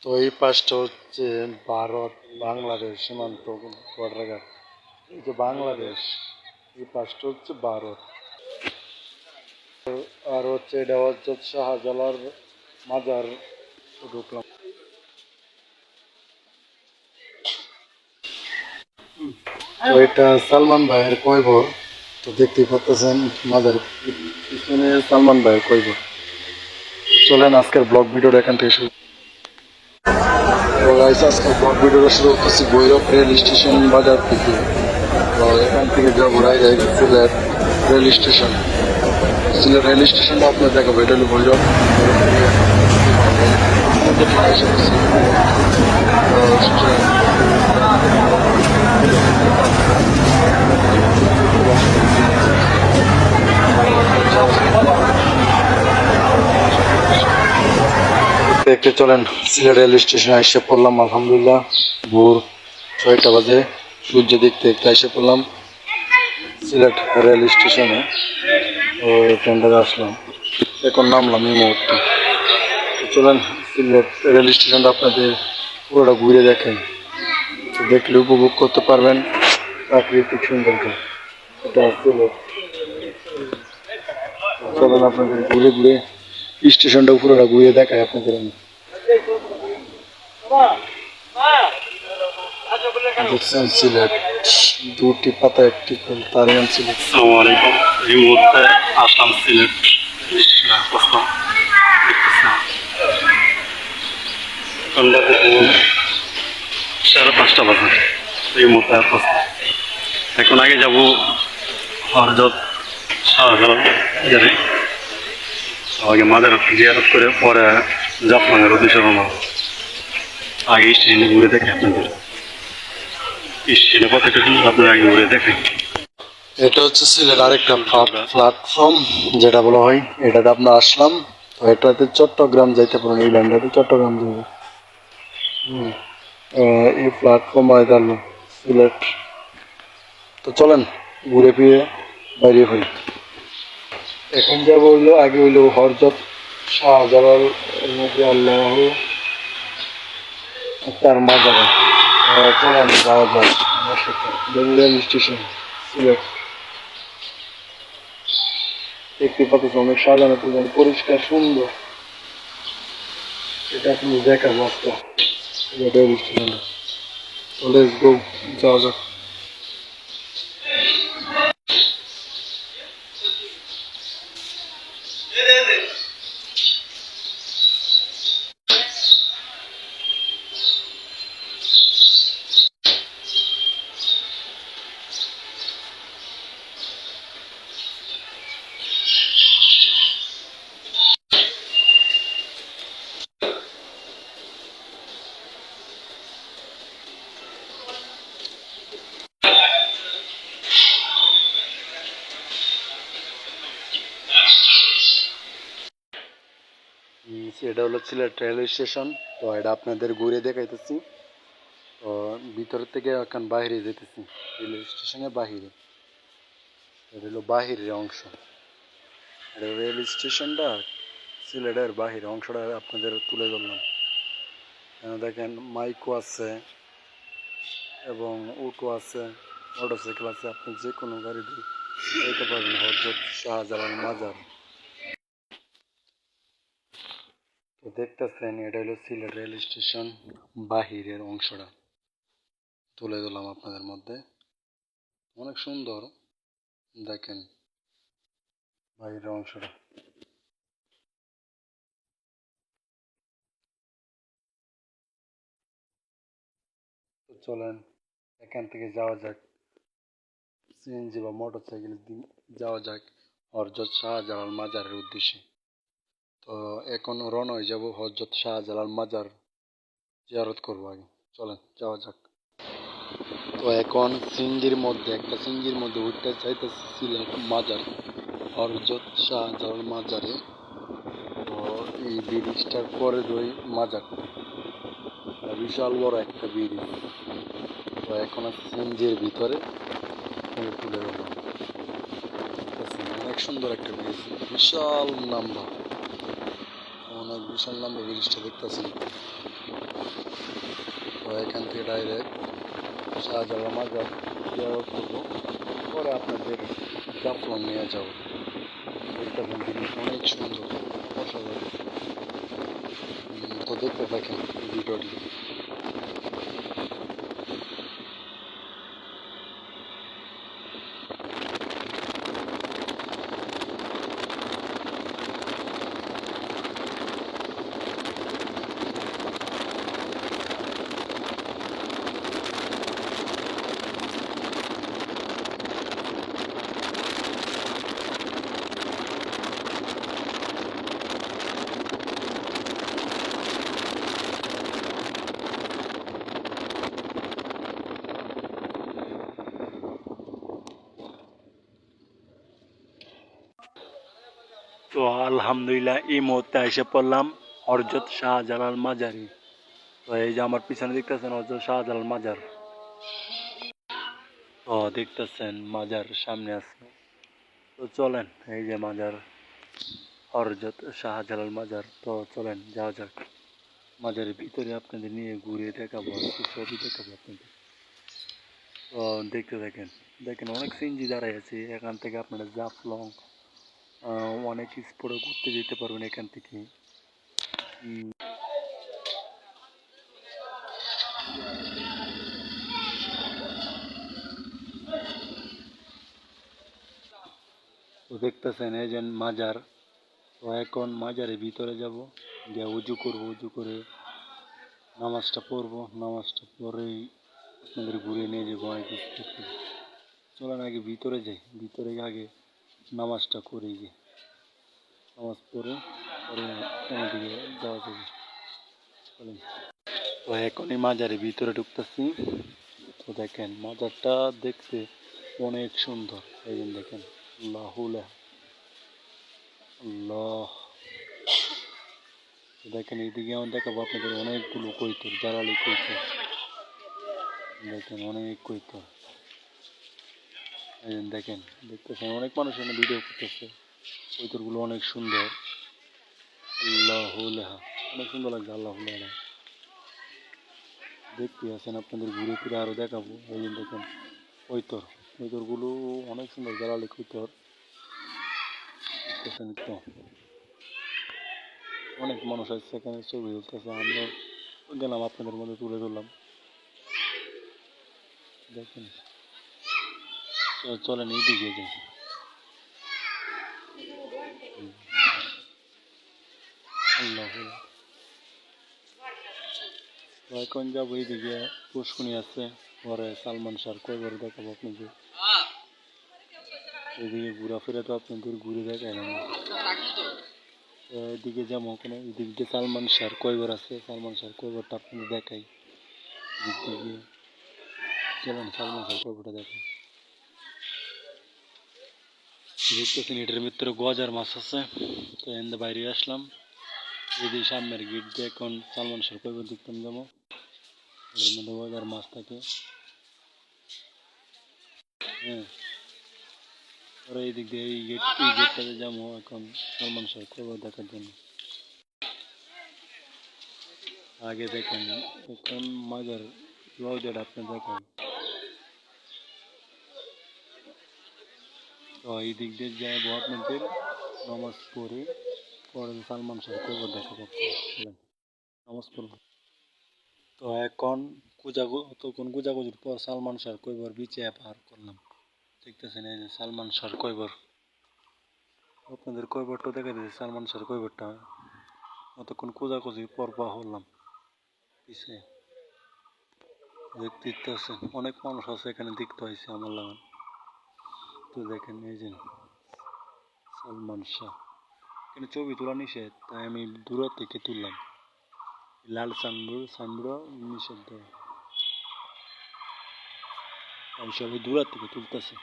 তো এই পাশটা হচ্ছে ভারত বাংলাদেশ সীমান্ত বর্ডার। এই যে বাংলাদেশ, এই পাশটা হচ্ছে ভারত। আর হচ্ছে এটা হচ্ছে শাহজালাল মাজার। ঢুকলাম। তো এটা সালমান ভাইয়ের কয়বর। তো দেখতেই পাচ্ছেন মাজার পিছনে সালমান ভাইয়ের কয়বর। চলেন আজকের ব্লগ ভিডিওটা এখান থেকে শুরু। তো গাইস আজকের ব্লগ ভিডিওটা শুরু করতেছি ভৈরব রেল স্টেশন বাজার থেকে। তো এখান থেকে যাবো direct Sylhet rail station. Sylhet rail স্টেশনটা আপনার দেখাবো। এটা হলো ভৈরব। দেখতে চলেন সিলেট রেল স্টেশনে এসে পড়লাম। আলহামদুলিল্লাহ ভোর 6টা বাজে সূর্য দেখতে দেখতে এসে পড়লাম সিলেট রেল স্টেশনে। ও ট্রেনটাতে আসলাম, এখন নামলাম এই মুহূর্তে। চলেন সিলেট রেল স্টেশনটা আপনাদের পুরোটা ঘুরে দেখেন। দেখলে উপভোগ করতে পারবেন প্রাকৃতিক সৌন্দর্য। এটা সিলেট। চলেন আপনাদের ঘুরে ঘুরে স্টেশনটা পুরোটা ঘুরে দেখায় আপনাদের। দেখছেন সিলেট, দুটি পাতা একটি ফুল, তার নাম সিলেট। আসসালামু আলাইকুম। এই মুহূর্তে আসলাম সিলেট প্রস্তাব দেখতেছিলাম সাড়ে 5টা বাজে। এই মুহূর্তে প্রস্তাব এখন আগে যাবো হরজত শাহজালাল যাবে। আগে মাদার জিয়ারত করে পরে জাফলংয়ের উদ্দেশ্যে রওনা। আগে স্টেশনে ঘুরে দেখে আপনাদের স্টেশনে কতটা সুন্দর আপনারা আগে ঘুরে দেখেন। এটা হচ্ছে সিলেট আরেকটা প্ল্যাটফর্ম যেটা বলা হয়। এটাতে আপনার আসলাম। তো এটাতে চট্টগ্রাম যাইতে পারেন। এই লাইনটাতে চট্টগ্রাম যাবে। এই প্ল্যাটফর্ম আইতালো সিলেট। তো চলেন ঘুরে ফিরে বাইরে হই। এখন যাবো হইলো আগে হইলো হরজত শাহজালাল আল্লাহ তার মাজারে। চলেন যাওয়া যাক আমার সাথে রেল স্টেশন সিলেট। দেখতে পাচ্ছেন অনেক সাজানো পরিষ্কার সুন্দর। এটা আপনি দেখার রাস্তা রেল স্টেশন। তো লেটস গো, যাওয়া যাক। এটা হলো সিলেট রেল স্টেশন। তো এটা আপনাদের ঘুরে দেখাইতেছি। তো ভিতর থেকে এখন বাইরে যেতেছি রেল স্টেশনের বাহিরে। এটা হলো বাহিরের অংশ। এটা রেল স্টেশনটা সিলেটের বাহিরের অংশটা আপনাদের তুলে ধরলাম। দেখেন মাইকও আছে এবং অটো আছে, মোটরসাইকেল আছে। আপনি যে কোনো গাড়ি দিয়ে যেতে পারবেন হযরত শাহজালাল মাজার। তো দেখতেছেন এটা হলো সিলেট রেল স্টেশন বাহিরের অংশটা তুলে দিলাম আপনাদের মধ্যে। অনেক সুন্দর দেখেন বাহিরের অংশটা। তো চলেন এখান থেকে যাওয়া যাক সিএনজি বা মোটর সাইকেল দিয়ে যাওয়া যাক হযরত শাহজালাল মাজারের উদ্দেশ্যে। তো এখন রওনা হয়ে যাব হযরত শাহজালাল মাজার জিয়ারত করবো আগে। চলেন যাওয়া যাক। তো এখন একটা সিঞ্জির মধ্যে উঠতে চাইতেছি সিলেট মাজার হযরত শাহজালাল মাজারে। তো এই ব্রিজটার পরে ওই মাজারটা বিশাল বড় একটা ব্রিজ। তো এখন সিঞ্জির ভিতরে তুলে দিলাম। অনেক সুন্দর একটা ব্রিজ, বিশাল লম্বা, অনেক গুলশান নামে ব্রিজটা দেখতেছেন। তো এখান থেকে ডাইরেক্ট শাহজালাল মাজার জিয়ারত করবো, পরে আপনাদের জাফলং নিয়ে যাবো। দেখতেছেন জিনিস অনেক সুন্দর, অসাধারণ। তো দেখতে থাকেন ভিডিওটি। তো আলহামদুলিল্লাহ এই মুহূর্তে এসে পড়লাম হযরত শাহজালাল মাজারে। তো এই যে আমার পিছনে দেখতেছেন হযরত শাহজালাল মাজার। তো দেখতেছেন মাজার সামনে আছে। তো চলেন, এই যে মাজার, হযরত শাহজালাল মাজার। তো চলেন যাওয়া যাক। মাজারের ভিতরে আপনাদের নিয়ে ঘুরে দেখাবো, একটু ছবি দেখাবো আপনাদের। তো দেখতে থাকেন। দেখেন অনেক সিএনজি দাঁড়ায় আছে। এখান থেকে আপনারা জাফলং অনেক স্পটে ঘুরতে যেতে পারবেন এখান থেকে। তো দেখতেছেন এই যে মাজার। তো এখন মাজারের ভিতরে যাব, গিয়ে উজু করবো, উজু করে নামাজটা পড়বো, নামাজটা পরেই আপনাদের ঘুরে নিয়ে যাবো অনেক স্পট। চলেন আগে ভিতরে যাই, ভিতরে আগে নামাজটা করে গিয়ে নামাজ পড়ে পরে আমাদেরকে যাওয়া যাবে। চলেন। তো এখনই মাজারের ভিতরে ঢুকতেছি। তো দেখেন মাজারটা দেখতে অনেক সুন্দর। এই যে দেখেন আল্লাহুল্লাহ আল্লাহ। তো দেখেন এইদিকে আমার দেখাবো আপনাদের অনেকগুলো কৈতর, জ্বালালি কৈতর। দেখেন অনেক কৈতর। এই যে দেখেন, দেখতেছেন অনেক মানুষ এখানে ভিডিও করতেছে। কৈতরগুলো অনেক সুন্দর। আল্লাহুল্লাহ, অনেক সুন্দর লাগছে আল্লাহুল্লাহ। দেখতে আছেন, আপনাদের ঘুরে ফিরে আরো দেখাবো। এই যে দেখেন কৈতর, কৈতরগুলো অনেক সুন্দর, জ্বালালি কৈতর। দেখতেছেন তো অনেক মানুষ আসছে এখানে ছবি তুলতেছে। আমরা গেলাম, আপনাদের মধ্যে তুলে ধরলাম। দেখেন চলেন এইদিকে যাই। আল্লাহ, তো এখন যাবো এইদিকে, পুষ্কুনি আছে, পরে সালমান শাহর কৈবর দেখাবো আপনাদের। এদিকে ঘোরাফেরা তো আপনাদের ঘুরে দেখাইলাম। তো এদিকে যাবো ওখানে, এদিক দিয়ে সালমান শাহর কৈবর আছে, সালমান শাহর কৈবরটা আপনাদের দেখাই। এদিক দিয়ে চলেন সালমান শাহর কৈবরটা দেখাই। দেখতেছেন এটার ভিতরে গজার মাছ আছে। তো এখানে বাইরে আসলাম, যদি সামনের গেট দিয়ে এখন সালমান শাহর কৈবর দেখতাম যাবো। এর মধ্যে গজার মাছ থাকে। হ্যাঁ, পরে এই দিক দিয়ে এই গেটটাতে যাবো এখন সালমান শাহর কৈবর দেখার জন্য। আগে দেখেন এখন মাজার রওজাটা আপনি দেখেন। তো এই দিক দিয়ে যাবো আপনাদের, নামাজ পড়ে পরে সালমান শাহর কৈবর দেখাবো। নামাজ পড়বো। তো এখন তখন কুজাকুজির পর সালমান শাহর কৈবর বিচে পার করলাম। দেখতেছেন এই যে সালমান শাহর কৈবর। আপনাদের কৈবরটা দেখা দিয়েছে, সালমান শাহর কৈবরটা অতক্ষণ কুজাকুজির পর পা হলাম পিছিয়ে। দেখতে আছেন অনেক মানুষ আছে এখানে, দেখতে হয়েছে আমার লাগান। তো দেখেন এই যে সালমান শাহ, এখানে ছবি তোলা নিষেধ, তাই আমি দূর থেকে তুললাম। লাল সানবোর্ড নিষেধ দেয়, আমি সবাই দূর থেকে তুলতেছে।